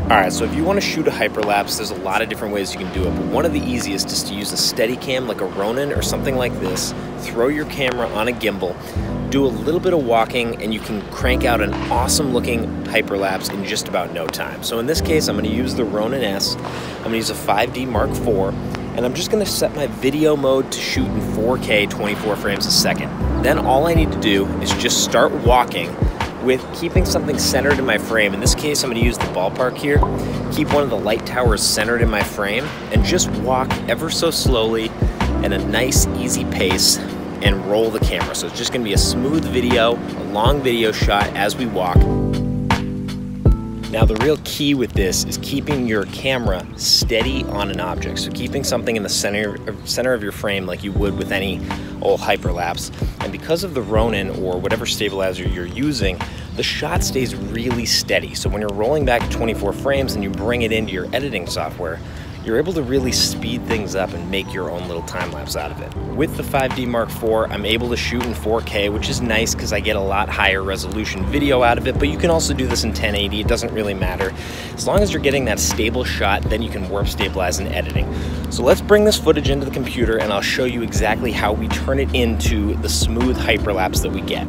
Alright, so if you want to shoot a hyperlapse, there's a lot of different ways you can do it, but one of the easiest is to use a steady cam like a Ronin or something like this, throw your camera on a gimbal, do a little bit of walking, and you can crank out an awesome looking hyperlapse in just about no time. So in this case, I'm going to use the Ronin-s, I'm going to use a 5D Mark IV, and I'm just going to set my video mode to shoot in 4K 24 frames a second. Then all I need to do is just start walking with keeping something centered in my frame. In this case, I'm going to use the ballpark here, keep one of the light towers centered in my frame, and just walk ever so slowly at a nice, easy pace and roll the camera. So it's just going to be a smooth video, a long video shot as we walk. Now the real key with this is keeping your camera steady on an object. So keeping something in the center of your frame like you would with any old hyperlapse. And because of the Ronin or whatever stabilizer you're using, the shot stays really steady. So when you're rolling back at 24 frames and you bring it into your editing software, you're able to really speed things up and make your own little time-lapse out of it. With the 5D Mark IV, I'm able to shoot in 4K, which is nice because I get a lot higher resolution video out of it, but you can also do this in 1080, it doesn't really matter. As long as you're getting that stable shot, then you can warp stabilize in editing. So let's bring this footage into the computer and I'll show you exactly how we turn it into the smooth hyperlapse that we get.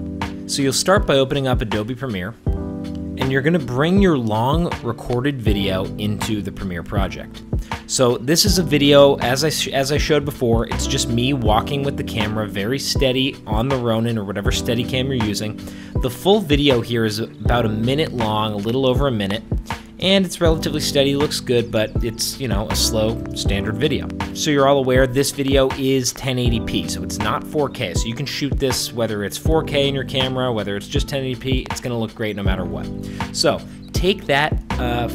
So you'll start by opening up Adobe Premiere, and you're going to bring your long recorded video into the Premiere project. So this is a video, as I showed before, it's just me walking with the camera very steady on the Ronin or whatever steady cam you're using. The full video here is about a minute long, a little over a minute, and it's relatively steady, looks good, but it's, you know, a slow standard video. So you're all aware this video is 1080p, so it's not 4K. So you can shoot this whether it's 4K in your camera, whether it's just 1080p, it's gonna look great no matter what. So take that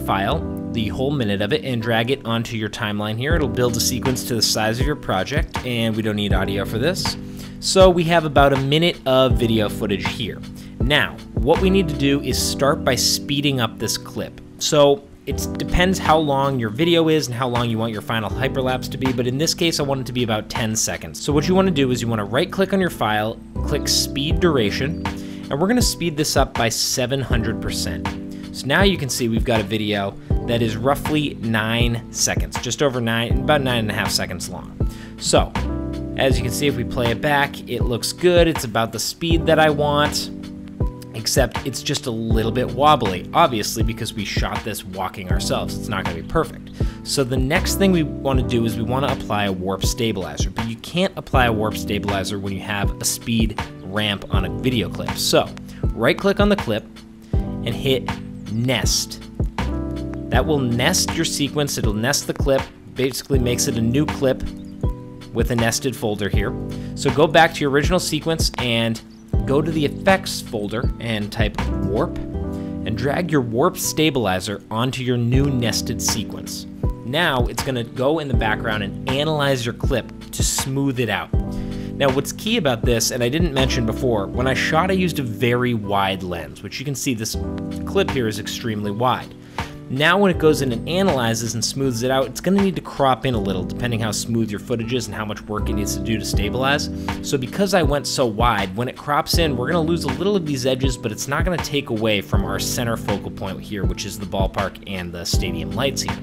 file, the whole minute of it, and drag it onto your timeline here. It'll build a sequence to the size of your project, and we don't need audio for this. So we have about a minute of video footage here. Now, what we need to do is start by speeding up this clip. So it depends how long your video is and how long you want your final hyperlapse to be, but in this case I want it to be about 10 seconds. So what you want to do is you want to right click on your file, click speed duration, and we're going to speed this up by 700%. So now you can see we've got a video that is roughly 9 seconds, just over 9, about 9.5 seconds long. So as you can see, if we play it back, it looks good. It's about the speed that I want, except it's just a little bit wobbly, obviously because we shot this walking ourselves. It's not going to be perfect. So the next thing we want to do is we want to apply a warp stabilizer, but you can't apply a warp stabilizer when you have a speed ramp on a video clip. So right click on the clip and hit nest. That will nest your sequence, it'll nest the clip, basically makes it a new clip with a nested folder here. So go back to your original sequence and go to the effects folder and type warp and drag your warp stabilizer onto your new nested sequence. Now it's going to go in the background and analyze your clip to smooth it out. Now what's key about this, and I didn't mention before, when I shot I used a very wide lens, which you can see this clip here is extremely wide. Now when it goes in and analyzes and smooths it out, it's going to need to crop in a little depending how smooth your footage is and how much work it needs to do to stabilize. So because I went so wide, when it crops in, we're going to lose a little of these edges, but it's not going to take away from our center focal point here, which is the ballpark and the stadium lights here.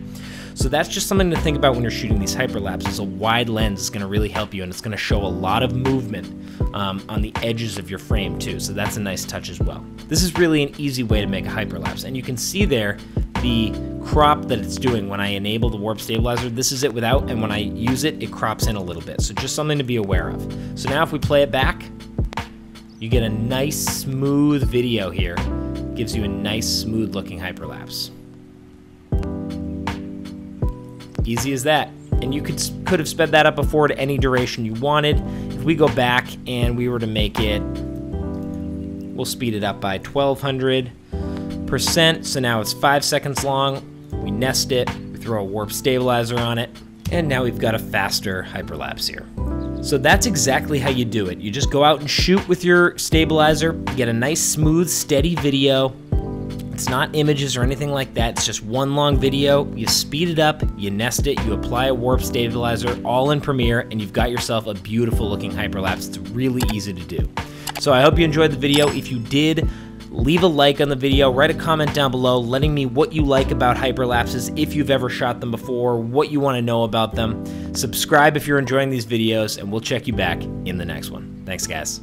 So that's just something to think about when you're shooting these hyperlapses. A wide lens is going to really help you, and it's going to show a lot of movement on the edges of your frame too, so that's a nice touch as well. This is really an easy way to make a hyperlapse, and you can see there the crop that it's doing when I enable the warp stabilizer. This is it without, and when I use it, it crops in a little bit, so just something to be aware of. So now if we play it back, you get a nice smooth video here. Gives you a nice smooth looking hyperlapse. Easy as that. And you could have sped that up before to any duration you wanted. If we go back and we were to make it, we'll speed it up by 1200%. So now it's 5 seconds long. We nest it, we throw a warp stabilizer on it, and now we've got a faster hyperlapse here. So that's exactly how you do it. You just go out and shoot with your stabilizer, get a nice smooth steady video. It's not images or anything like that, it's just one long video. You speed it up, you nest it, you apply a warp stabilizer, all in Premiere, and you've got yourself a beautiful looking hyperlapse. It's really easy to do. So I hope you enjoyed the video. If you did, Leave a like on the video, write a comment down below letting me what you like about hyperlapses, if you've ever shot them before, what you want to know about them. Subscribe if you're enjoying these videos, and we'll check you back in the next one. Thanks, guys.